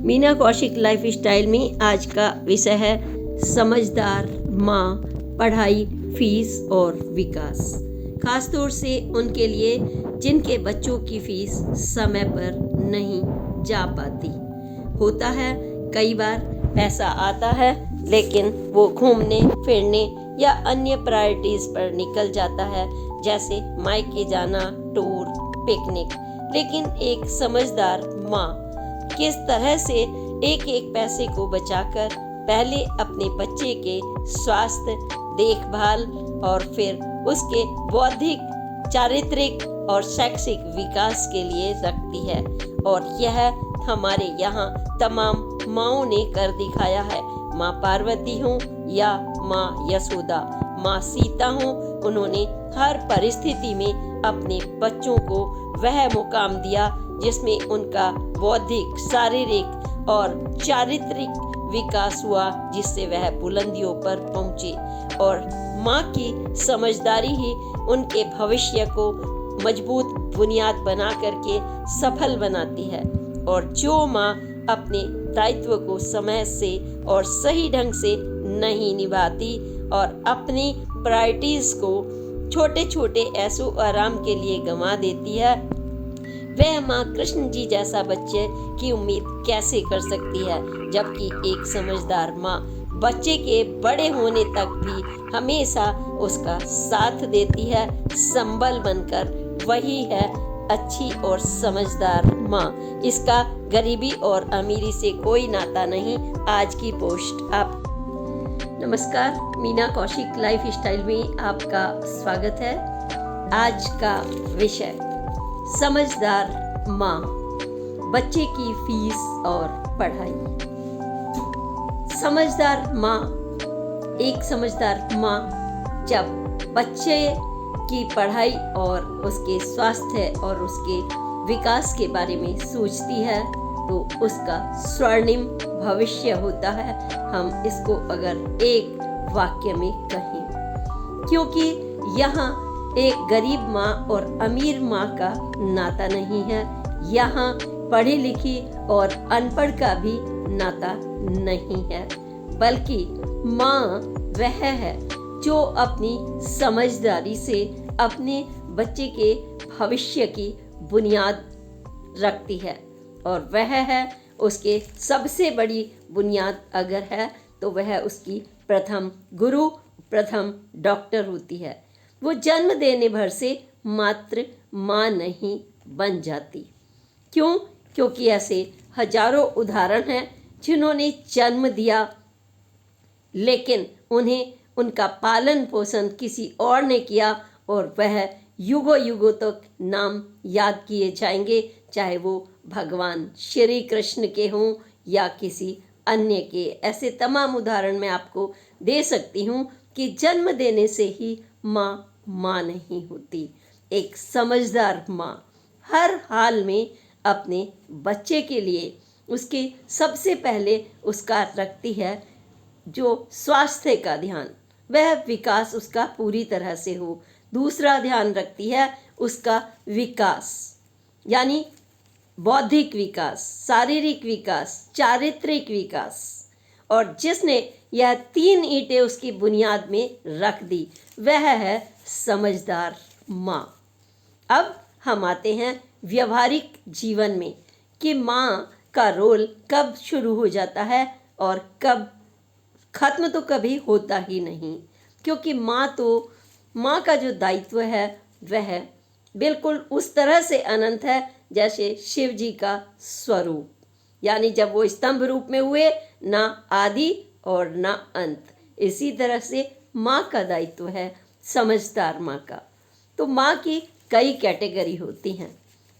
Meena Kaushik life style में आज का विषय है समझदार माँ, पढ़ाई, फीस और विकास। खास तौर से उनके लिए जिनके बच्चों की फीस समय पर नहीं जा पाती। होता है कई बार पैसा आता है लेकिन वो घूमने फिरने या अन्य प्रायोरिटीज पर निकल जाता है, जैसे मायके जाना, टूर, पिकनिक। लेकिन एक समझदार माँ किस तरह से एक एक पैसे को बचाकर पहले अपने बच्चे के स्वास्थ्य, देखभाल और फिर उसके बौद्धिक, चारित्रिक और शैक्षिक विकास के लिए रखती है। और यह हमारे यहाँ तमाम माँओं ने कर दिखाया है। माँ पार्वती हो या माँ यशोदा, माँ सीता हो, उन्होंने हर परिस्थिति में अपने बच्चों को वह मुकाम दिया जिसमें उनका बौद्धिक, शारीरिक और चारित्रिक विकास हुआ, जिससे वह बुलंदियों पर पहुंचे। और माँ की समझदारी ही उनके भविष्य को मजबूत बुनियाद बना करके सफल बनाती है। और जो माँ अपने दायित्व को समय से और सही ढंग से नहीं निभाती और अपनी प्रायोरिटीज को छोटे छोटे ऐसो आराम के लिए गंवा देती है, वह माँ कृष्ण जी जैसा बच्चे की उम्मीद कैसे कर सकती है। जबकि एक समझदार माँ बच्चे के बड़े होने तक भी हमेशा उसका साथ देती है, संबल बनकर। वही है अच्छी और समझदार माँ। इसका गरीबी और अमीरी से कोई नाता नहीं। आज की पोस्ट आप। नमस्कार, मीना कौशिक लाइफ स्टाइल में आपका स्वागत है। आज का विषय समझदार माँ, बच्चे की फीस और पढ़ाई। समझदार माँ, एक समझदार माँ जब बच्चे की पढ़ाई और उसके स्वास्थ्य और उसके विकास के बारे में सोचती है तो उसका स्वर्णिम भविष्य होता है। हम इसको अगर एक वाक्य में कहें, क्योंकि यहाँ एक गरीब माँ और अमीर माँ का नाता नहीं है, यहाँ पढ़ी लिखी और अनपढ़ का भी नाता नहीं है, बल्कि माँ वह है जो अपनी समझदारी से अपने बच्चे के भविष्य की बुनियाद रखती है। और वह है उसके सबसे बड़ी बुनियाद अगर है तो वह उसकी प्रथम गुरु, प्रथम डॉक्टर होती है। वो जन्म देने भर से मात्र माँ नहीं बन जाती। क्यों? क्योंकि ऐसे हजारों उदाहरण हैं जिन्होंने जन्म दिया लेकिन उन्हें उनका पालन पोषण किसी और ने किया और वह युगों युगों तक नाम याद किए जाएंगे, चाहे वो भगवान श्री कृष्ण के हों या किसी अन्य के। ऐसे तमाम उदाहरण मैं आपको दे सकती हूँ कि जन्म देने से ही माँ माँ नहीं होती। एक समझदार माँ हर हाल में अपने बच्चे के लिए उसके सबसे पहले उसका रखती है जो स्वास्थ्य का ध्यान, वह विकास उसका पूरी तरह से हो। दूसरा ध्यान रखती है उसका विकास, यानी बौद्धिक विकास, शारीरिक विकास, चारित्रिक विकास। और जिसने यह तीन ईंटें उसकी बुनियाद में रख दी वह है समझदार माँ। अब हम आते हैं व्यवहारिक जीवन में कि माँ का रोल कब शुरू हो जाता है और कब खत्म तो कभी होता ही नहीं, क्योंकि माँ का जो दायित्व है वह बिल्कुल उस तरह से अनंत है जैसे शिव जी का स्वरूप, यानी जब वो स्तंभ रूप में हुए, ना आदि और ना अंत। इसी तरह से माँ का दायित्व है, समझदार माँ का। तो माँ की कई कैटेगरी होती हैं।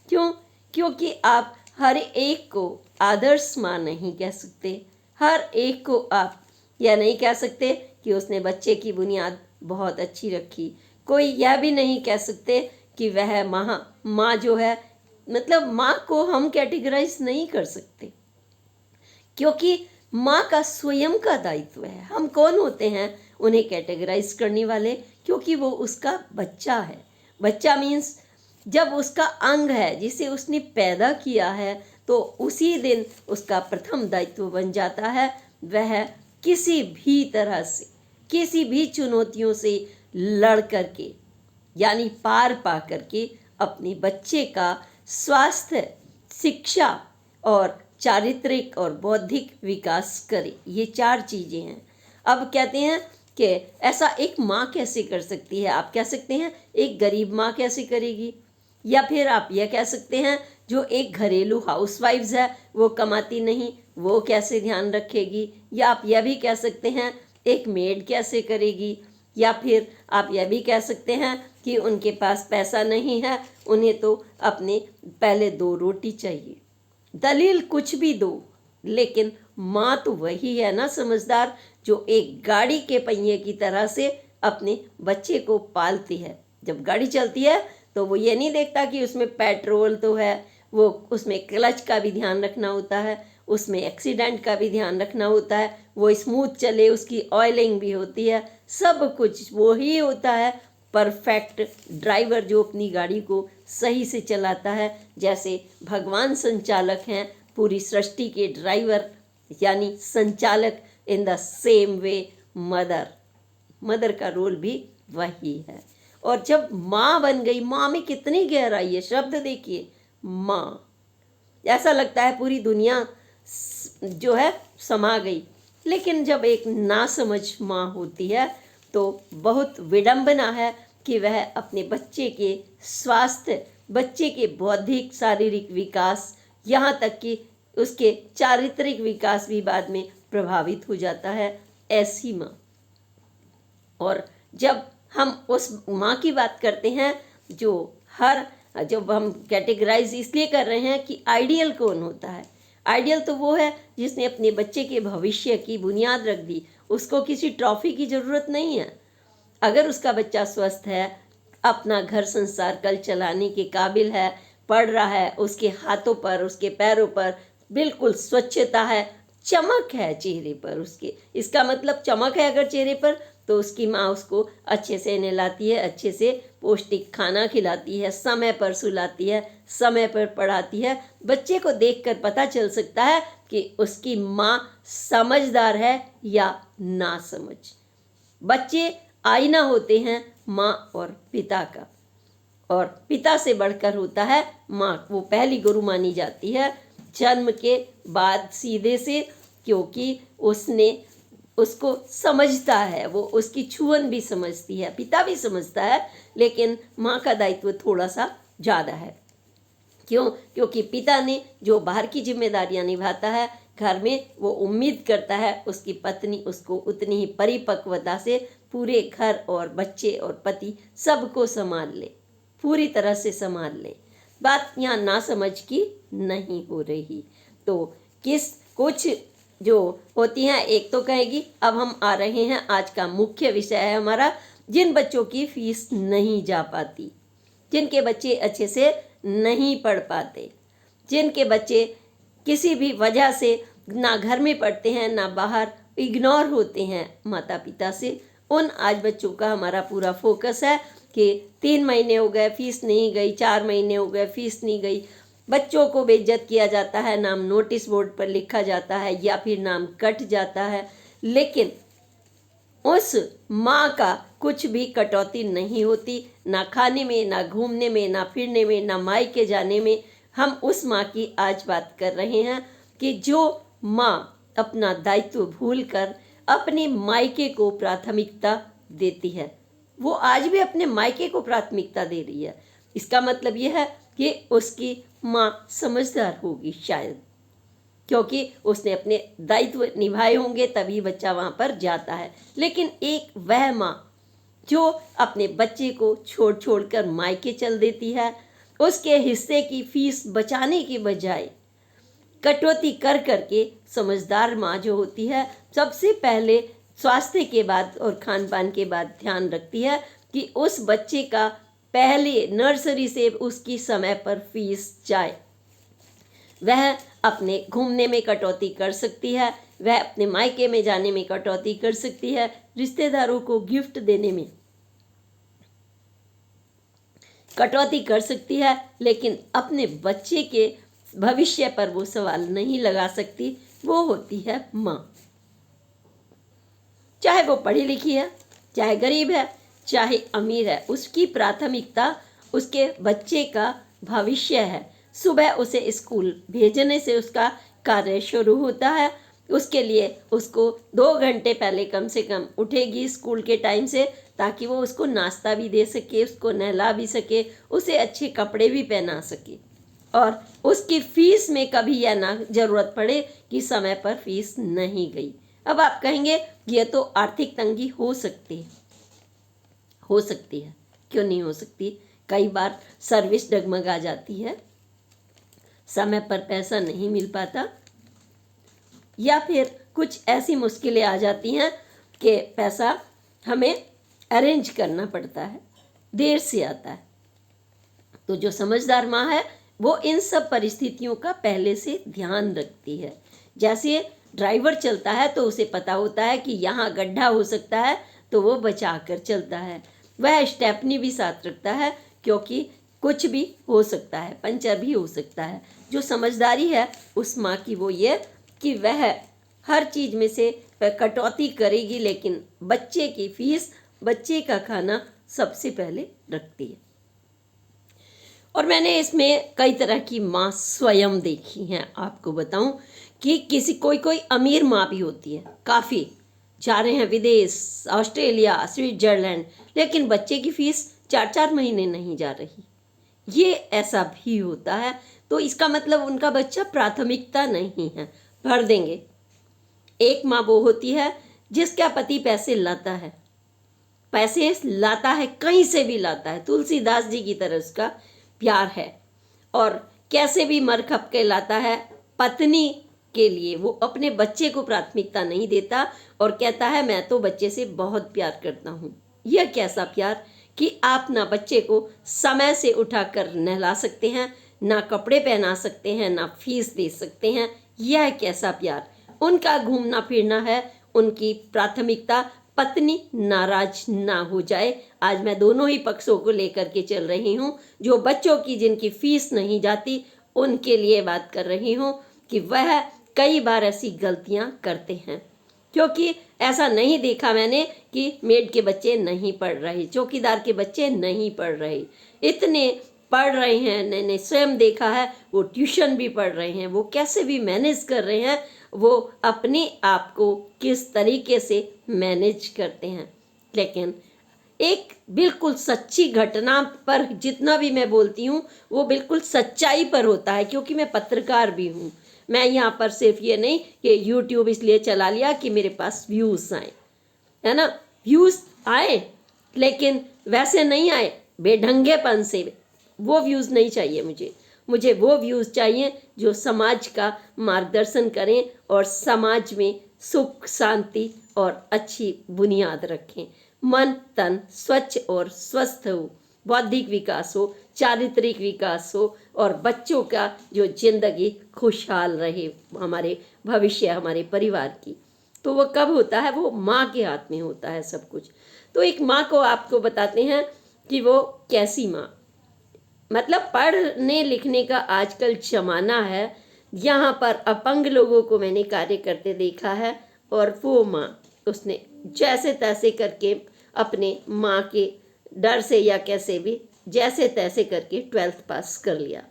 क्यों? क्योंकि आप हर एक को आदर्श माँ नहीं कह सकते। हर एक को आप यह नहीं कह सकते कि उसने बच्चे की बुनियाद बहुत अच्छी रखी। कोई यह भी नहीं कह सकते कि वह माँ जो है, मतलब माँ को हम कैटेगराइज नहीं कर सकते, क्योंकि माँ का स्वयं का दायित्व है। हम कौन होते हैं उन्हें कैटेगराइज करने वाले? क्योंकि वो उसका बच्चा है। बच्चा मीन्स जब उसका अंग है जिसे उसने पैदा किया है तो उसी दिन उसका प्रथम दायित्व बन जाता है वह किसी भी तरह से, किसी भी चुनौतियों से लड़ करके, यानी पार पा करके अपने बच्चे का स्वास्थ्य, शिक्षा और चारित्रिक और बौद्धिक विकास करे। ये 4 चीज़ें हैं। अब कहते हैं कि ऐसा एक माँ कैसे कर सकती है? आप कह सकते हैं एक गरीब माँ कैसे करेगी, या फिर आप यह कह सकते हैं जो एक घरेलू हाउसवाइफ्स है वो कमाती नहीं, वो कैसे ध्यान रखेगी, या आप यह भी कह सकते हैं एक मेड कैसे करेगी, या फिर आप यह भी कह सकते हैं कि उनके पास पैसा नहीं है, उन्हें तो अपने पहले 2 रोटी चाहिए। दलील कुछ भी दो, लेकिन माँ तो वही है ना समझदार, जो एक गाड़ी के पहिए की तरह से अपने बच्चे को पालती है। जब गाड़ी चलती है तो वो ये नहीं देखता कि उसमें पेट्रोल तो है, वो उसमें क्लच का भी ध्यान रखना होता है, उसमें एक्सीडेंट का भी ध्यान रखना होता है, वो स्मूथ चले, उसकी ऑयलिंग भी होती है, सब कुछ वो ही होता है। परफेक्ट ड्राइवर जो अपनी गाड़ी को सही से चलाता है, जैसे भगवान संचालक हैं पूरी सृष्टि के ड्राइवर यानी संचालक, in the same way mother का रोल भी वही है। और जब माँ बन गई, माँ में कितनी गहराई है, शब्द देखिए माँ, ऐसा लगता है पूरी दुनिया जो है समा गई। लेकिन जब एक नासमझ माँ होती है तो बहुत विडंबना है कि वह अपने बच्चे के स्वास्थ्य, बच्चे के बौद्धिक शारीरिक विकास, यहाँ तक कि उसके चारित्रिक विकास भी बाद में प्रभावित हो जाता है, ऐसी माँ। और जब हम उस माँ की बात करते हैं जब हम कैटेगराइज इसलिए कर रहे हैं कि आइडियल कौन होता है? आइडियल तो वो है जिसने अपने बच्चे के भविष्य की बुनियाद रख दी। उसको किसी ट्रॉफी की ज़रूरत नहीं है। अगर उसका बच्चा स्वस्थ है, अपना घर संसार कल चलाने के काबिल है, पढ़ रहा है, उसके हाथों पर, उसके पैरों पर बिल्कुल स्वच्छता है, चमक है चेहरे पर उसके, इसका मतलब चमक है अगर चेहरे पर, तो उसकी माँ उसको अच्छे से नहलाती है, अच्छे से पौष्टिक खाना खिलाती है, समय पर सुलाती है, समय पर पढ़ाती है। बच्चे को देखकर पता चल सकता है कि उसकी माँ समझदार है या नासमझ। बच्चे आईना होते हैं माँ और पिता का, और पिता से बढ़कर होता है माँ। वो पहली गुरु मानी जाती है जन्म के बाद सीधे से, क्योंकि उसको समझता है, वो उसकी छुअन भी समझती है, पिता भी समझता है, लेकिन माँ का दायित्व थोड़ा सा ज़्यादा है। क्यों? क्योंकि पिता ने जो बाहर की जिम्मेदारियां निभाता है घर में, वो उम्मीद करता है उसकी पत्नी उसको उतनी ही परिपक्वता से पूरे घर और बच्चे और पति सबको संभाल ले, पूरी तरह से संभाल ले। बात यहाँ नासमझ की नहीं हो रही। तो कुछ जो होती हैं, एक तो कहेगी। अब हम आ रहे हैं, आज का मुख्य विषय है हमारा, जिन बच्चों की फीस नहीं जा पाती, जिनके बच्चे अच्छे से नहीं पढ़ पाते, जिनके बच्चे किसी भी वजह से ना घर में पढ़ते हैं ना बाहर, इग्नोर होते हैं माता पिता से, उन आज बच्चों का हमारा पूरा फोकस है कि 3 महीने हो गए फीस नहीं गई, 4 महीने हो गए फीस नहीं गई। बच्चों को बेइज्जत किया जाता है, नाम नोटिस बोर्ड पर लिखा जाता है या फिर नाम कट जाता है, लेकिन उस माँ का कुछ भी कटौती नहीं होती, ना खाने में, ना घूमने में, ना फिरने में, ना मायके जाने में। हम उस माँ की आज बात कर रहे हैं कि जो माँ अपना दायित्व भूलकर अपने मायके को प्राथमिकता देती है, वो आज भी अपने मायके को प्राथमिकता दे रही है। इसका मतलब यह है कि उसकी माँ समझदार होगी शायद, क्योंकि उसने अपने दायित्व निभाए होंगे तभी बच्चा वहाँ पर जाता है। लेकिन एक वह माँ जो अपने बच्चे को छोड़ कर मायके चल देती है, उसके हिस्से की फीस बचाने की बजाय कटौती कर करके, समझदार माँ जो होती है सबसे पहले स्वास्थ्य के बाद और खान पान के बाद ध्यान रखती है कि उस बच्चे का पहले नर्सरी से उसकी समय पर फीस जाए। वह अपने घूमने में कटौती कर सकती है, वह अपने मायके में जाने में कटौती कर सकती है, रिश्तेदारों को गिफ्ट देने में कटौती कर सकती है, लेकिन अपने बच्चे के भविष्य पर वो सवाल नहीं लगा सकती, वो होती है माँ। चाहे वो पढ़ी लिखी है, चाहे गरीब है, चाहे अमीर है, उसकी प्राथमिकता उसके बच्चे का भविष्य है। सुबह उसे स्कूल भेजने से उसका कार्य शुरू होता है। उसके लिए उसको 2 घंटे पहले कम से कम उठेगी स्कूल के टाइम से, ताकि वो उसको नाश्ता भी दे सके, उसको नहला भी सके, उसे अच्छे कपड़े भी पहना सके, और उसकी फीस में कभी यह ना जरूरत पड़े कि समय पर फीस नहीं गई। अब आप कहेंगे ये तो आर्थिक तंगी हो सकती है। हो सकती है, क्यों नहीं हो सकती। कई बार सर्विस डगमगा जाती है, समय पर पैसा नहीं मिल पाता, या फिर कुछ ऐसी मुश्किलें आ जाती हैं कि पैसा हमें अरेंज करना पड़ता है, देर से आता है। तो जो समझदार माँ है वो इन सब परिस्थितियों का पहले से ध्यान रखती है। जैसे ड्राइवर चलता है तो उसे पता होता है कि यहाँ गड्ढा हो सकता है, तो वो बचा कर चलता है। वह स्टेपनी भी साथ रखता है, क्योंकि कुछ भी हो सकता है, पंचर भी हो सकता है। जो समझदारी है उस माँ की वो ये कि वह हर चीज़ में से कटौती करेगी, लेकिन बच्चे की फीस, बच्चे का खाना सबसे पहले रखती है। और मैंने इसमें कई तरह की माँ स्वयं देखी हैं। आपको बताऊं कि कोई अमीर माँ भी होती है, काफ़ी जा रहे हैं विदेश, ऑस्ट्रेलिया, स्विट्जरलैंड, लेकिन बच्चे की फीस 4-4 महीने नहीं जा रही। ये ऐसा भी होता है। तो इसका मतलब उनका बच्चा प्राथमिकता नहीं है, भर देंगे। एक माँ वो होती है जिसका पति पैसे लाता है, कहीं से भी लाता है, तुलसीदास जी की तरह उसका प्यार है, और कैसे भी मर खप के लाता है। पत्नी के लिए वो अपने बच्चे को प्राथमिकता नहीं देता और कहता है मैं तो बच्चे से बहुत प्यार करता हूँ। यह कैसा प्यार कि आप ना बच्चे को समय से उठाकर नहला सकते हैं, ना कपड़े पहना सकते हैं, ना फीस दे सकते हैं। यह कैसा प्यार। उनका घूमना फिरना है, उनकी प्राथमिकता पत्नी नाराज ना हो जाए। आज मैं दोनों ही पक्षों को लेकर के चल रही हूँ। जो बच्चों की जिनकी फीस नहीं जाती उनके लिए बात कर रही हूँ कि वह कई बार ऐसी गलतियाँ करते हैं, क्योंकि ऐसा नहीं देखा मैंने कि मेड के बच्चे नहीं पढ़ रहे, चौकीदार के बच्चे नहीं पढ़ रहे, इतने पढ़ रहे हैं। मैंने स्वयं देखा है, वो ट्यूशन भी पढ़ रहे हैं, वो कैसे भी मैनेज कर रहे हैं, वो अपने आप को किस तरीके से मैनेज करते हैं। लेकिन एक बिल्कुल सच्ची घटना पर जितना भी मैं बोलती हूँ वो बिल्कुल सच्चाई पर होता है, क्योंकि मैं पत्रकार भी हूँ। मैं यहाँ पर सिर्फ ये नहीं कि यूट्यूब इसलिए चला लिया कि मेरे पास व्यूज़ आए, है ना, व्यूज़ आए, लेकिन वैसे नहीं आए बेढंगेपन से। वो व्यूज़ नहीं चाहिए मुझे वो व्यूज़ चाहिए जो समाज का मार्गदर्शन करें और समाज में सुख शांति और अच्छी बुनियाद रखें। मन तन स्वच्छ और स्वस्थ हो, बौद्धिक विकास हो, चारित्रिक विकास हो, और बच्चों का जो जिंदगी खुशहाल रहे, हमारे भविष्य, हमारे परिवार की। तो वो कब होता है? वो माँ के हाथ में होता है सब कुछ। तो एक माँ को आपको बताते हैं कि वो कैसी माँ, मतलब पढ़ने लिखने का आजकल जमाना है, यहाँ पर अपंग लोगों को मैंने कार्य करते देखा है, और वो माँ उसने जैसे तैसे करके अपने माँ के डर से या कैसे भी जैसे तैसे करके 12th पास कर लिया,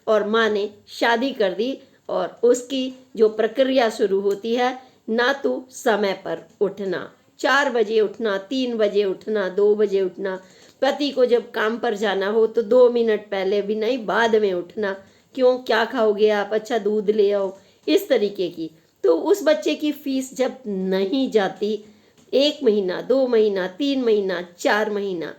और माँ ने शादी कर दी। और उसकी जो प्रक्रिया शुरू होती है, ना तो समय पर उठना, 4 बजे उठना, 3 बजे उठना, 2 बजे उठना, पति को जब काम पर जाना हो तो 2 मिनट पहले भी नहीं, बाद में उठना, क्यों, क्या खाओगे आप, अच्छा दूध ले आओ, इस तरीके की। तो उस बच्चे की फीस जब नहीं जाती, 1 महीना, 2 महीना, 3 महीना, 4 महीना,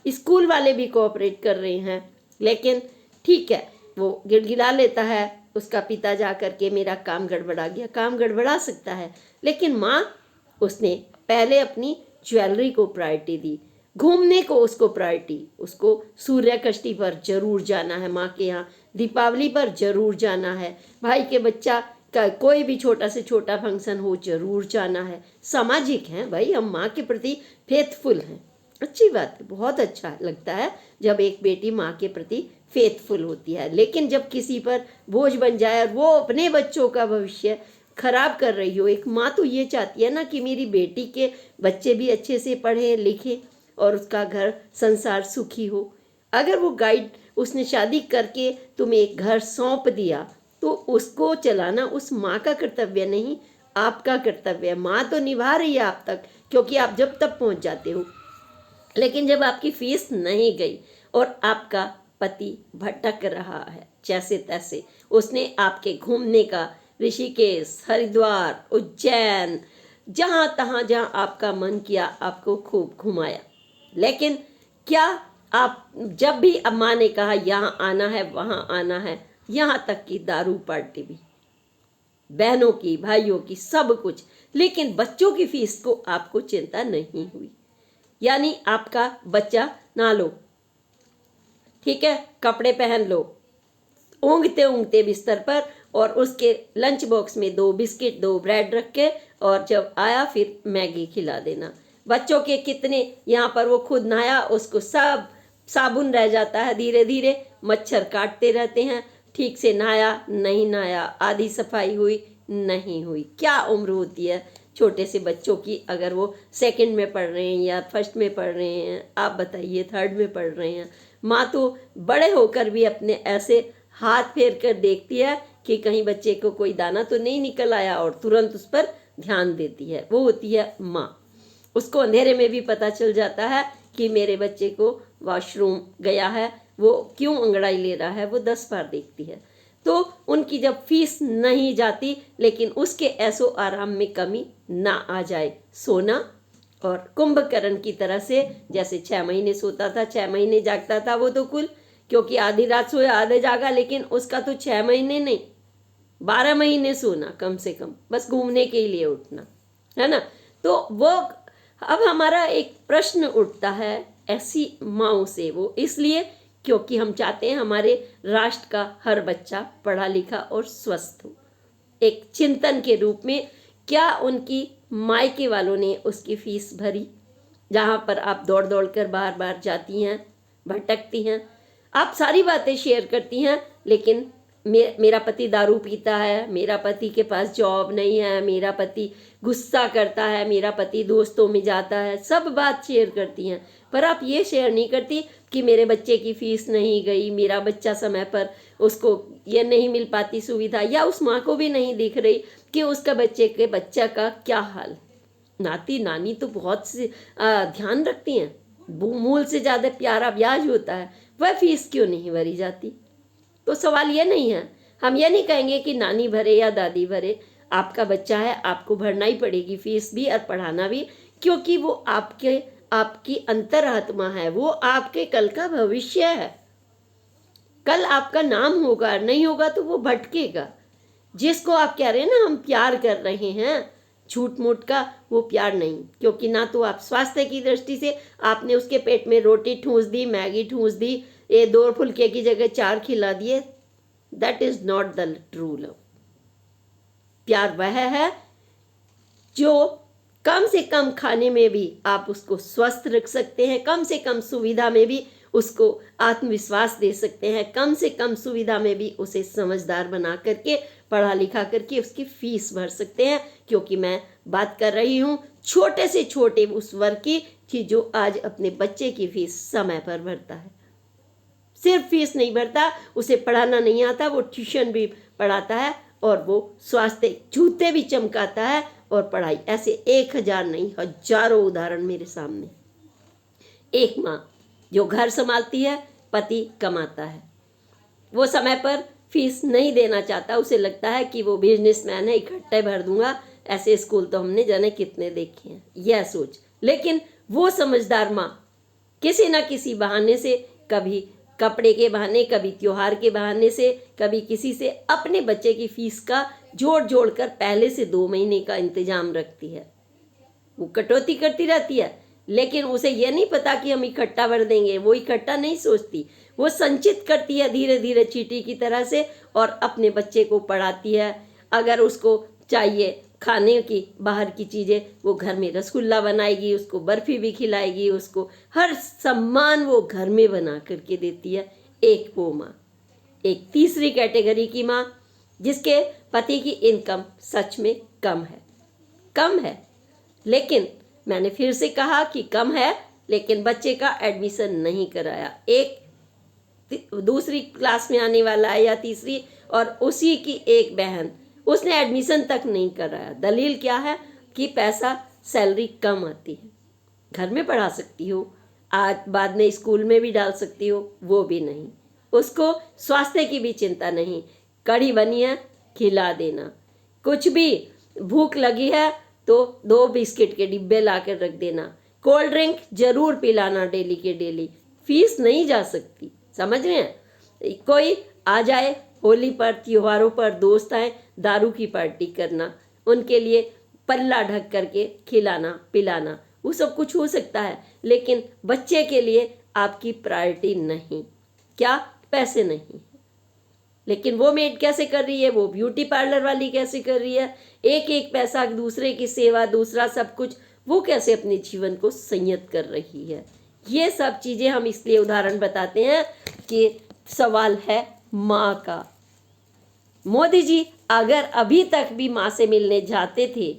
स्कूल वाले भी कोऑपरेट कर रहे हैं, लेकिन ठीक है, वो गिड़गिड़ा लेता है उसका पिता जा करके, मेरा काम गड़बड़ा गया। काम गड़बड़ा सकता है, लेकिन माँ, उसने पहले अपनी ज्वेलरी को प्रायोरिटी दी, घूमने को उसको प्रायोरिटी, उसको सूर्य षष्ठी पर जरूर जाना है माँ के यहाँ, दीपावली पर जरूर जाना है, भाई के बच्चा का कोई भी छोटा से छोटा फंक्शन हो जरूर जाना है। सामाजिक हैं भाई, हम माँ के प्रति फेथफुल हैं। अच्छी बात है, बहुत अच्छा लगता है जब एक बेटी माँ के प्रति फेथफुल होती है। लेकिन जब किसी पर बोझ बन जाए और वो अपने बच्चों का भविष्य खराब कर रही हो, एक माँ तो ये चाहती है ना कि मेरी बेटी के बच्चे भी अच्छे से पढ़े लिखे और उसका घर संसार सुखी हो। अगर वो गाइड उसने शादी करके तुम्हें एक घर सौंप दिया तो उसको चलाना उस माँ का कर्तव्य नहीं, आपका कर्तव्य है। माँ तो निभा रही है आप तक, क्योंकि आप जब तक पहुँच जाते हो। लेकिन जब आपकी फीस नहीं गई और आपका पति भटक रहा है जैसे तैसे, उसने आपके घूमने का ऋषिकेश, हरिद्वार, उज्जैन, जहाँ तहाँ जहाँ आपका मन किया आपको खूब घुमाया, लेकिन क्या आप जब भी अम्मा ने कहा यहाँ आना है वहाँ आना है, यहाँ तक कि दारू पार्टी भी, बहनों की भाइयों की सब कुछ, लेकिन बच्चों की फीस को आपको चिंता नहीं हुई। यानी आपका बच्चा ना लो, ठीक है, कपड़े पहन लो, ऊँगते ऊँगते बिस्तर पर, और उसके लंच बॉक्स में 2 बिस्किट 2 ब्रेड रख के, और जब आया फिर मैगी खिला देना। बच्चों के कितने यहाँ पर वो खुद नहाया उसको सब साबुन रह जाता है, धीरे धीरे मच्छर काटते रहते हैं, ठीक से नहाया नहीं नहाया, आधी सफाई हुई नहीं हुई। क्या उम्र होती है छोटे से बच्चों की, अगर वो सेकंड में पढ़ रहे हैं या फर्स्ट में पढ़ रहे हैं, आप बताइए थर्ड में पढ़ रहे हैं। माँ तो बड़े होकर भी अपने ऐसे हाथ फेर कर देखती है कि कहीं बच्चे को कोई दाना तो नहीं निकल आया, और तुरंत उस पर ध्यान देती है। वो होती है माँ। उसको अंधेरे में भी पता चल जाता है कि मेरे बच्चे को वॉशरूम गया है, वो क्यों अंगड़ाई ले रहा है, वो 10 बार देखती है। तो उनकी जब फीस नहीं जाती, लेकिन उसके ऐसो आराम में कमी ना आ जाए। सोना और कुंभकर्ण की तरह से, जैसे 6 महीने सोता था 6 महीने जागता था वो तो कुल, क्योंकि आधी रात सोया आधे जागा, लेकिन उसका तो 6 महीने नहीं 12 महीने सोना कम से कम, बस घूमने के लिए उठना, है ना। तो वो अब हमारा एक प्रश्न उठता है ऐसी माँओं से, वो इसलिए क्योंकि हम चाहते हैं हमारे राष्ट्र का हर बच्चा पढ़ा लिखा और स्वस्थ हो। एक चिंतन के रूप में, क्या उनकी मायके वालों ने उसकी फीस भरी, जहाँ पर आप दौड़ दौड़ कर बार बार जाती हैं, भटकती हैं, आप सारी बातें शेयर करती हैं, लेकिन मेरा पति दारू पीता है, मेरा पति के पास जॉब नहीं है, मेरा पति गुस्सा करता है, मेरा पति दोस्तों में जाता है, सब बात शेयर करती हैं, पर आप ये शेयर नहीं करती कि मेरे बच्चे की फीस नहीं गई, मेरा बच्चा समय पर उसको ये नहीं मिल पाती सुविधा, या उस माँ को भी नहीं दिख रही कि उसका बच्चा का क्या हाल। नाती नानी तो बहुत से ध्यान रखती हैं, मूल से ज़्यादा प्यारा ब्याज होता है, वह फीस क्यों नहीं भरी जाती। तो सवाल ये नहीं है, हम ये नहीं कहेंगे कि नानी भरे या दादी भरे, आपका बच्चा है, आपको भरना ही पड़ेगी फीस भी और पढ़ाना भी, क्योंकि वो आपकी अंतरात्मा है, वो आपके कल का भविष्य है। कल आपका नाम होगा, नहीं होगा तो वो भटकेगा। जिसको आप कह रहे हैं ना हम प्यार कर रहे हैं, झूठ मूठ का वो प्यार नहीं, क्योंकि ना तो आप स्वास्थ्य की दृष्टि से आपने उसके पेट में रोटी ठूंस दी, मैगी ठूंस दी, ये 2 फुलके की जगह 4 खिला दिए, that is not the true love. प्यार वह है जो कम से कम खाने में भी आप उसको स्वस्थ रख सकते हैं, कम से कम सुविधा में भी उसको आत्मविश्वास दे सकते हैं, कम से कम सुविधा में भी उसे समझदार बना करके पढ़ा लिखा करके उसकी फीस भर सकते हैं। क्योंकि मैं बात कर रही हूँ छोटे से छोटे उस वर्ग की जो आज अपने बच्चे की फीस समय पर भरता है। सिर्फ फीस नहीं भरता, उसे पढ़ाना नहीं आता, वो ट्यूशन भी पढ़ाता है और वो स्वास्थ्य जूते भी चमकाता है और पढ़ाई। ऐसे 1000 नहीं हजारों उदाहरण मेरे सामने। एक माँ जो घर संभालती है, पति कमाता है, वो समय पर फीस नहीं देना चाहता, उसे लगता है कि वो बिजनेसमैन है, इकट्ठे भर दूंगा। ऐसे स्कूल तो हमने जाने कितने देखे हैं, यह सोच। लेकिन वो समझदार माँ किसी ना किसी बहाने से, कभी कपड़े के बहाने, कभी त्योहार के बहाने से, कभी किसी से अपने बच्चे की फीस का जोड़ कर पहले से 2 महीने का इंतजाम रखती है। वो कटौती करती रहती है, लेकिन उसे यह नहीं पता कि हम इकट्ठा भर देंगे। वो इकट्ठा नहीं सोचती, वो संचित करती है धीरे धीरे चींटी की तरह से, और अपने बच्चे को पढ़ाती है। अगर उसको चाहिए खाने की बाहर की चीज़ें, वो घर में रसगुल्ला बनाएगी, उसको बर्फ़ी भी खिलाएगी, उसको हर सामान वो घर में बना करके देती है। एक वो माँ। एक तीसरी कैटेगरी की माँ जिसके पति की इनकम सच में कम है, लेकिन मैंने फिर से कहा कि कम है, लेकिन बच्चे का एडमिशन नहीं कराया। एक दूसरी क्लास में आने वाला है या तीसरी, और उसी की एक बहन, उसने एडमिशन तक नहीं कराया। दलील क्या है कि पैसा, सैलरी कम आती है। घर में पढ़ा सकती हो, आज बाद में स्कूल में भी डाल सकती हो, वो भी नहीं। उसको स्वास्थ्य की भी चिंता नहीं। कड़ी बनी है, खिला देना। कुछ भी भूख लगी है तो 2 बिस्किट के डिब्बे ला कर रख देना। कोल्ड ड्रिंक जरूर पिलाना डेली के डेली। फीस नहीं जा सकती, समझ रहे हैं। कोई आ जाए होली पर, त्योहारों पर दोस्त आए, दारू की पार्टी करना, उनके लिए पल्ला ढक करके खिलाना पिलाना, वो सब कुछ हो सकता है, लेकिन बच्चे के लिए आपकी प्रायोरिटी नहीं। क्या? पैसे नहीं। लेकिन वो मेड कैसे कर रही है, वो ब्यूटी पार्लर वाली कैसे कर रही है, एक एक पैसा, दूसरे की सेवा, दूसरा सब कुछ, वो कैसे अपने जीवन को संयत कर रही है। ये सब चीज़ें हम इसलिए उदाहरण बताते हैं कि सवाल है माँ का। मोदी जी अगर अभी तक भी माँ से मिलने जाते थे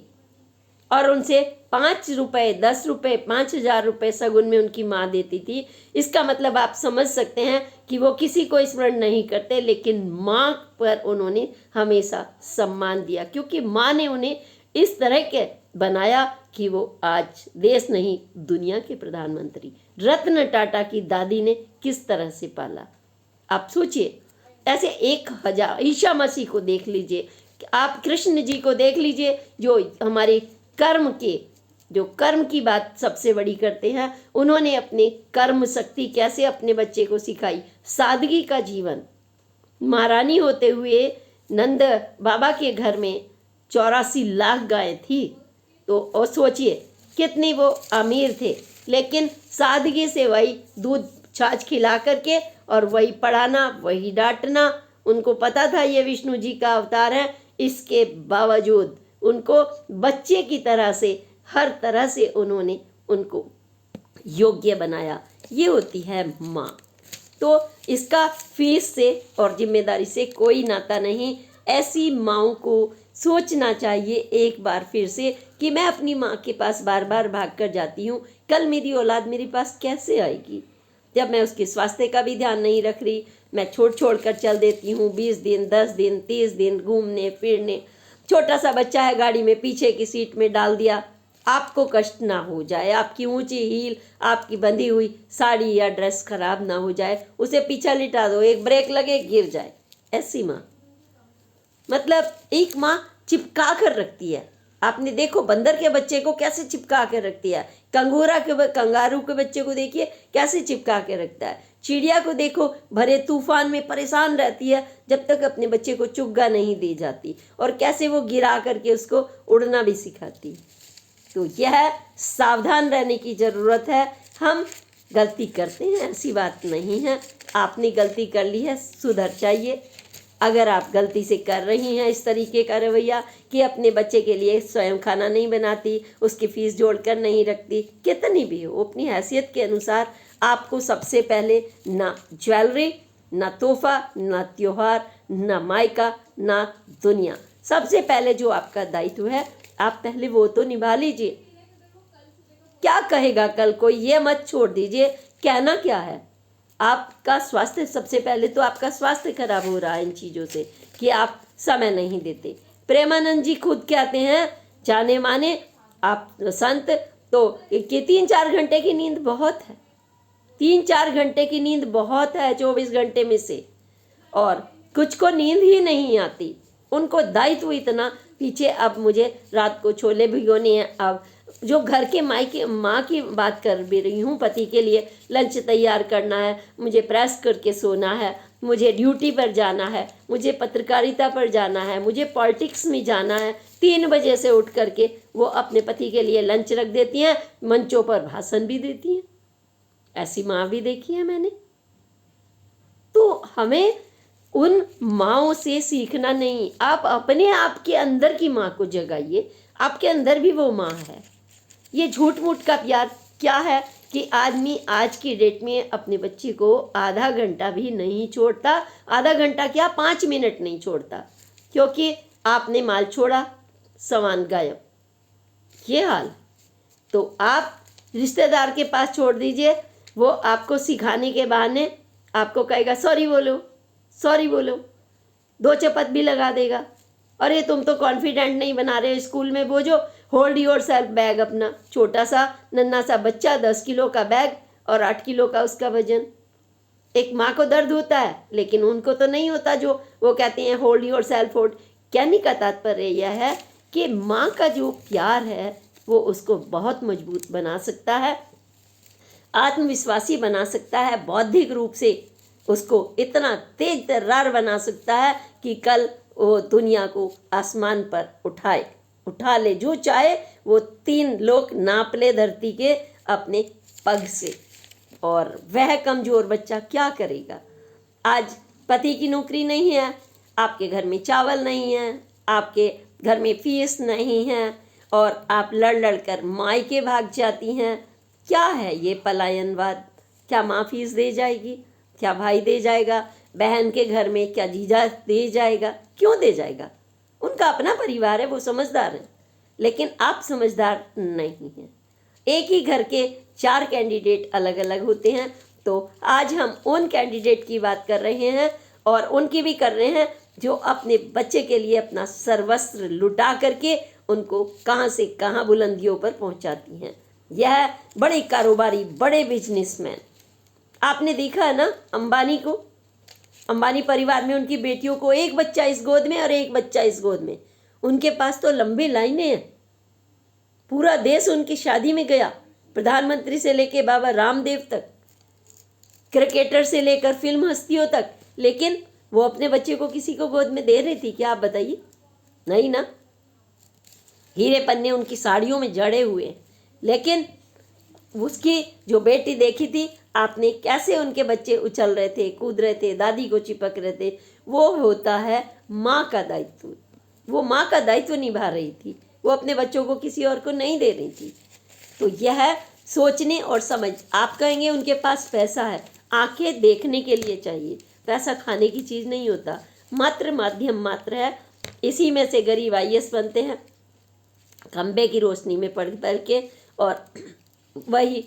और उनसे 5 रुपए, 10 रुपए, 5,000 रुपए सगुन में उनकी माँ देती थी, इसका मतलब आप समझ सकते हैं कि वो किसी को स्मरण नहीं करते, लेकिन माँ पर उन्होंने हमेशा सम्मान दिया, क्योंकि माँ ने उन्हें इस तरह के बनाया कि वो आज देश नहीं दुनिया के प्रधानमंत्री। रत्न टाटा की दादी ने किस तरह से पाला, आप सोचिए। ऐसे 1000 ईसा मसीह को देख लीजिए, आप कृष्ण जी को देख लीजिए, जो हमारे कर्म की बात सबसे बड़ी करते हैं। उन्होंने अपने कर्म शक्ति कैसे अपने बच्चे को सिखाई, सादगी का जीवन। महारानी होते हुए नंद बाबा के घर में 84 लाख गायें थी, तो और सोचिए कितनी वो अमीर थे, लेकिन सादगी से वही दूध छाछ खिला करके और वही पढ़ाना, वही डांटना। उनको पता था ये विष्णु जी का अवतार है, इसके बावजूद उनको बच्चे की तरह से, हर तरह से उन्होंने उनको योग्य बनाया। ये होती है माँ। तो इसका फीस से और जिम्मेदारी से कोई नाता नहीं। ऐसी माँओं को सोचना चाहिए एक बार फिर से कि मैं अपनी माँ के पास बार बार भाग कर जाती हूँ, कल मेरी औलाद मेरे पास कैसे आएगी, जब मैं उसके स्वास्थ्य का भी ध्यान नहीं रख रही। मैं छोड़ कर चल देती हूँ 20 दिन, 10 दिन, 30 दिन घूमने फिरने। छोटा सा बच्चा है, गाड़ी में पीछे की सीट में डाल दिया, आपको कष्ट ना हो जाए, आपकी ऊंची हील, आपकी बंधी हुई साड़ी या ड्रेस खराब ना हो जाए, उसे पीछे लिटा दो, एक ब्रेक लगे गिर जाए। ऐसी माँ, मतलब एक माँ चिपका कर रखती है। आपने देखो बंदर के बच्चे को कैसे चिपका के रखती है, कंगारू के बच्चे को देखिए कैसे चिपका के रखता है, चिड़िया को देखो भरे तूफान में परेशान रहती है जब तक अपने बच्चे को चुग्गा नहीं दी जाती, और कैसे वो गिरा करके उसको उड़ना भी सिखाती। तो यह सावधान रहने की ज़रूरत है। हम गलती करते हैं, ऐसी बात नहीं है। आपने गलती कर ली है, सुधर जाइए। अगर आप गलती से कर रही हैं इस तरीके का रवैया कि अपने बच्चे के लिए स्वयं खाना नहीं बनाती, उसकी फीस जोड़कर नहीं रखती, कितनी भी हो, अपनी हैसियत के अनुसार आपको सबसे पहले ना ज्वेलरी, ना तोहफा, ना त्योहार, ना मायका, ना दुनिया, सबसे पहले जो आपका दायित्व है आप पहले वो तो निभा लीजिए। क्या कहेगा कल कोई, ये मत छोड़ दीजिए। कहना क्या है, आपका स्वास्थ्य सबसे पहले, तो आपका स्वास्थ्य खराब हो रहा है इन चीज़ों से कि आप समय नहीं देते। प्रेमानंद जी खुद कहते हैं, जाने माने आप संत, तो कि 3-4 घंटे की नींद बहुत है, 3-4 घंटे की नींद बहुत है 24 घंटे में से, और कुछ को नींद ही नहीं आती, उनको दायित्व इतना पीछे। अब मुझे रात को छोले भिगोने हैं, अब जो घर के माँ की बात कर भी रही हूँ, पति के लिए लंच तैयार करना है, मुझे प्रेस करके सोना है, मुझे ड्यूटी पर जाना है, मुझे पत्रकारिता पर जाना है, मुझे पॉलिटिक्स में जाना है। 3 बजे से उठ करके वो अपने पति के लिए लंच रख देती हैं, मंचों पर भाषण भी देती हैं। ऐसी माँ भी देखी है मैंने। तो हमें उन माँओं से सीखना नहीं, आप अपने आप के अंदर की माँ को जगाइए। आपके अंदर भी वो माँ है। ये झूठ मूठ का प्यार क्या है कि आदमी आज की डेट में अपने बच्चे को आधा घंटा भी नहीं छोड़ता, आधा घंटा क्या 5 मिनट नहीं छोड़ता, क्योंकि आपने माल छोड़ा सामान गायब, ये हाल। तो आप रिश्तेदार के पास छोड़ दीजिए, वो आपको सिखाने के बहाने आपको कहेगा सॉरी बोलो, सॉरी बोलो, 2 चपत भी लगा देगा। अरे तुम तो कॉन्फिडेंट नहीं बना रहे हो स्कूल में, वो जो होल्ड योर सेल्फ बैग, अपना छोटा सा नन्हा सा बच्चा 10 किलो का बैग और 8 किलो का उसका वजन। एक माँ को दर्द होता है, लेकिन उनको तो नहीं होता जो वो कहते हैं होल्ड योर सेल्फ होल्ड। कहने का तात्पर्य यह है कि माँ का जो प्यार है वो उसको बहुत मजबूत बना सकता है, आत्मविश्वासी बना सकता है, बौद्धिक रूप से उसको इतना तेज तर्रार बना सकता है कि कल वो दुनिया को आसमान पर उठा ले, जो चाहे वो 3 लोग नाप ले धरती के अपने पग से। और वह कमज़ोर बच्चा क्या करेगा? आज पति की नौकरी नहीं है, आपके घर में चावल नहीं है, आपके घर में फीस नहीं है, और आप लड़ लड़ कर मायके भाग जाती हैं। क्या है ये पलायनवाद? क्या माँ फीस दे जाएगी? क्या भाई दे जाएगा? बहन के घर में क्या जीजा दे जाएगा? क्यों दे जाएगा? उनका अपना परिवार है, वो समझदार है, लेकिन आप समझदार नहीं हैं। एक ही घर के 4 कैंडिडेट अलग अलग होते हैं। तो आज हम उन कैंडिडेट की बात कर रहे हैं, और उनकी भी कर रहे हैं जो अपने बच्चे के लिए अपना सर्वस्व लुटा करके उनको कहाँ से कहाँ बुलंदियों पर पहुँचाती हैं। यह बड़े कारोबारी, बड़े बिजनेसमैन, आपने देखा है ना अंबानी को, अंबानी परिवार में उनकी बेटियों को एक बच्चा इस गोद में और एक बच्चा इस गोद में, उनके पास तो लंबी लाइनें हैं, पूरा देश उनकी शादी में गया, प्रधानमंत्री से लेकर बाबा रामदेव तक, क्रिकेटर से लेकर फिल्म हस्तियों तक। लेकिन वो अपने बच्चे को किसी को गोद में दे रही थी क्या? आप बताइए, नहीं ना। हीरे पन्ने उनकी साड़ियों में जड़े हुए, लेकिन उसकी जो बेटी देखी थी आपने, कैसे उनके बच्चे उछल रहे थे, कूद रहे थे, दादी को चिपक रहे थे। वो होता है माँ का दायित्व। वो माँ का दायित्व निभा रही थी, वो अपने बच्चों को किसी और को नहीं दे रही थी। तो यह सोचने और समझ, आप कहेंगे उनके पास पैसा है, आंखें देखने के लिए चाहिए, पैसा खाने की चीज़ नहीं होता, मात्र माध्यम मात्र है। इसी में से गरीब IAS बनते हैं, खंबे की रोशनी में पढ़ पढ़ के, और वही,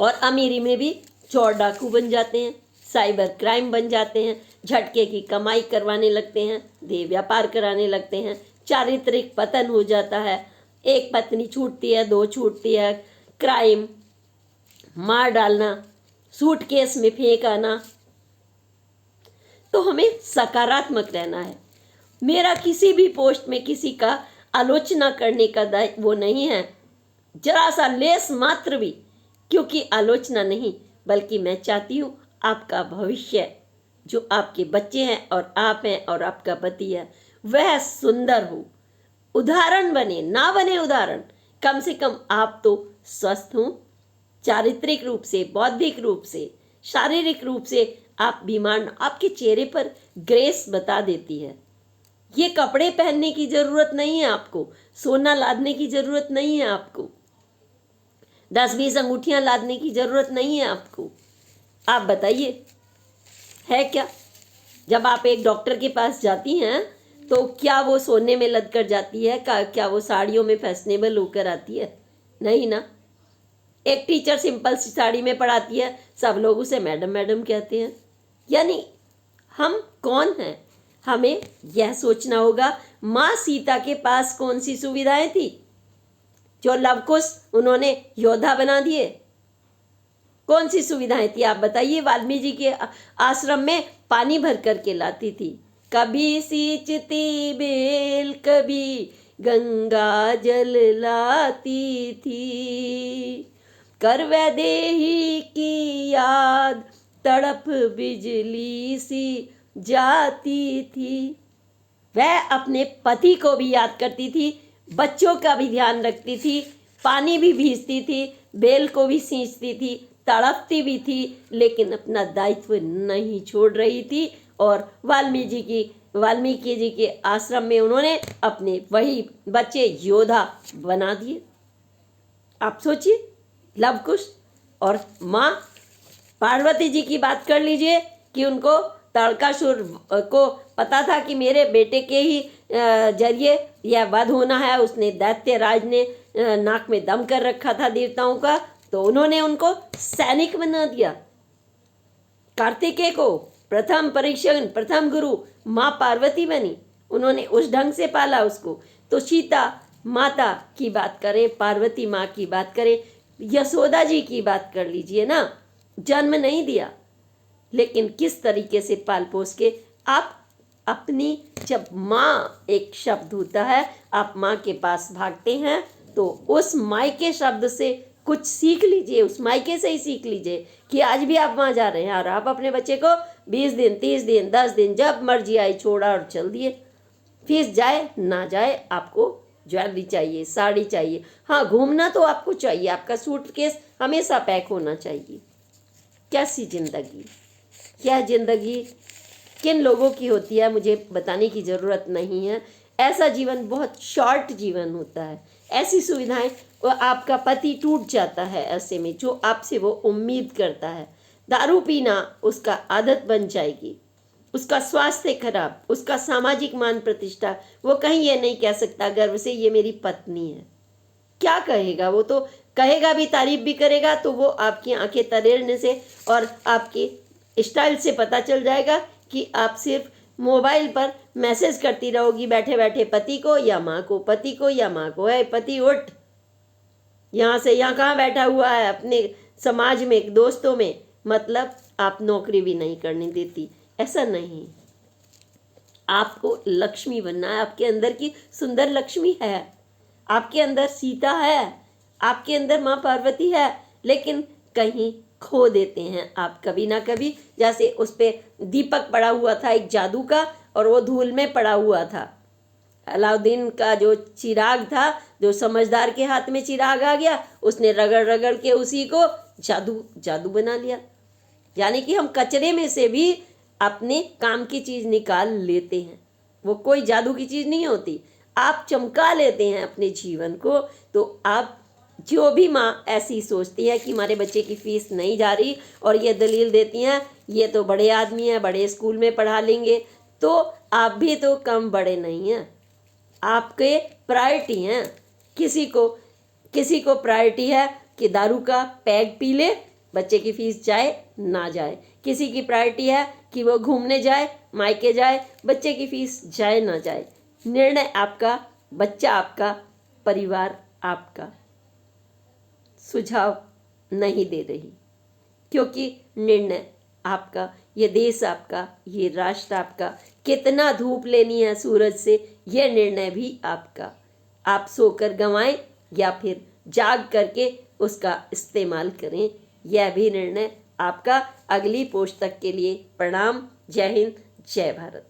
और अमीरी में भी चोर डाकू बन जाते हैं, साइबर क्राइम बन जाते हैं, झटके की कमाई करवाने लगते हैं, देह व्यापार कराने लगते हैं, चारित्रिक पतन हो जाता है, एक पत्नी छूटती है, 2 छूटती है, क्राइम, मार डालना, सूटकेस में फेंक आना। तो हमें सकारात्मक रहना है। मेरा किसी भी पोस्ट में किसी का आलोचना करने का दायित्व वो नहीं है, जरा सा लेस मात्र भी, क्योंकि आलोचना नहीं, बल्कि मैं चाहती हूँ आपका भविष्य, जो आपके बच्चे हैं और आप हैं और आपका पति है, वह सुंदर हो, उदाहरण बने, ना बने उदाहरण, कम से कम आप तो स्वस्थ हों, चारित्रिक रूप से, बौद्धिक रूप से, शारीरिक रूप से आप बीमार न, आपके चेहरे पर ग्रेस बता देती है। ये कपड़े पहनने की ज़रूरत नहीं है आपको, सोना लादने की ज़रूरत नहीं है आपको, 10-20 अंगूठियाँ लादने की ज़रूरत नहीं है आपको। आप बताइए, है क्या? जब आप एक डॉक्टर के पास जाती हैं तो क्या वो सोने में लद कर जाती है? क्या वो साड़ियों में फैशनेबल होकर आती है? नहीं ना। एक टीचर सिंपल सी साड़ी में पढ़ाती है, सब लोग उसे मैडम मैडम कहते हैं। यानी हम कौन हैं? हमें यह सोचना होगा, माँ सीता के पास कौन सी सुविधाएं थी जो लव कुश उन्होंने योद्धा बना दिए? कौन सी सुविधाएं थी आप बताइए? वाल्मीकि के आश्रम में पानी भर करके लाती थी, कभी सींचती बेल, कभी गंगा जल लाती थी, कर वैदेही की याद तड़प बिजली सी जाती थी। वह अपने पति को भी याद करती थी, बच्चों का भी ध्यान रखती थी, पानी भी भेजती थी, बेल को भी सींचती थी, तड़पती भी थी, लेकिन अपना दायित्व नहीं छोड़ रही थी। और वाल्मीकि जी के आश्रम में उन्होंने अपने वही बच्चे योद्धा बना दिए। आप सोचिए, लव कुश। और माँ पार्वती जी की बात कर लीजिए कि उनको तारकासुर को पता था कि मेरे बेटे के ही जरिए यह वध होना है। उसने दैत्यराज ने नाक में दम कर रखा था देवताओं का, तो उन्होंने उनको सैनिक बना दिया। कार्तिकेय को प्रथम परीक्षण, प्रथम गुरु माँ पार्वती बनी, उन्होंने उस ढंग से पाला उसको। तो सीता माता की बात करें, पार्वती माँ की बात करें, यशोदा जी की बात कर लीजिए ना, जन्म नहीं दिया लेकिन किस तरीके से पाल पोस के आप अपनी, जब माँ एक शब्द होता है, आप माँ के पास भागते हैं तो उस मायके शब्द से कुछ सीख लीजिए, उस मायके से ही सीख लीजिए कि आज भी आप वहाँ जा रहे हैं और आप अपने बच्चे को 20 दिन, 30 दिन, 10 दिन जब मर्जी आई छोड़ा और चल दिए। फीस जाए ना जाए, आपको ज्वेलरी चाहिए, साड़ी चाहिए, हाँ घूमना तो आपको चाहिए, आपका सूटकेस हमेशा पैक होना चाहिए। कैसी जिंदगी, यह जिंदगी किन लोगों की होती है मुझे बताने की ज़रूरत नहीं है। ऐसा जीवन बहुत शॉर्ट जीवन होता है। ऐसी सुविधाएं, वो आपका पति टूट जाता है ऐसे में, जो आपसे वो उम्मीद करता है। दारू पीना उसका आदत बन जाएगी, उसका स्वास्थ्य खराब, उसका सामाजिक मान प्रतिष्ठा, वो कहीं ये नहीं कह सकता गर्व से ये मेरी पत्नी है। क्या कहेगा वो, तो कहेगा भी, तारीफ भी करेगा, तो वो आपकी आंखें तरेरने से और आपके स्टाइल से पता चल जाएगा कि आप सिर्फ मोबाइल पर मैसेज करती रहोगी बैठे बैठे पति को या माँ को, पति को या माँ को, है पति उठ, यहाँ से यहाँ कहाँ बैठा हुआ है अपने समाज में, दोस्तों में, मतलब आप नौकरी भी नहीं करने देती। ऐसा नहीं, आपको लक्ष्मी बनना है। आपके अंदर की सुंदर लक्ष्मी है, आपके अंदर सीता है, आपके अंदर माँ पार्वती है, लेकिन कहीं खो देते हैं आप कभी ना कभी। जैसे उस पर दीपक पड़ा हुआ था एक जादू का और वो धूल में पड़ा हुआ था। अलाउद्दीन का जो चिराग था, जो समझदार के हाथ में चिराग आ गया, उसने रगड़ रगड़ के उसी को जादू बना लिया। यानी कि हम कचरे में से भी अपने काम की चीज़ निकाल लेते हैं, वो कोई जादू की चीज़ नहीं होती। आप चमका लेते हैं अपने जीवन को। तो आप, जो भी माँ ऐसी सोचती है कि हमारे बच्चे की फीस नहीं जा रही और ये दलील देती हैं ये तो बड़े आदमी हैं, बड़े स्कूल में पढ़ा लेंगे, तो आप भी तो कम बड़े नहीं हैं, आपके प्रायोरिटी हैं। किसी को प्रायोरिटी है कि दारू का पैग पी ले, बच्चे की फीस जाए ना जाए। किसी की प्रायोरिटी है कि वो घूमने जाए, मायके जाए, बच्चे की फीस जाए ना जाए। निर्णय आपका, बच्चा आपका, परिवार आपका। सुझाव नहीं दे रही, क्योंकि निर्णय आपका, ये देश आपका, ये राष्ट्र आपका। कितना धूप लेनी है सूरज से, यह निर्णय भी आपका। आप सोकर गंवाएं या फिर जाग करके उसका इस्तेमाल करें, यह भी निर्णय आपका। अगली पोस्ट तक के लिए प्रणाम। जय हिंद, जय भारत।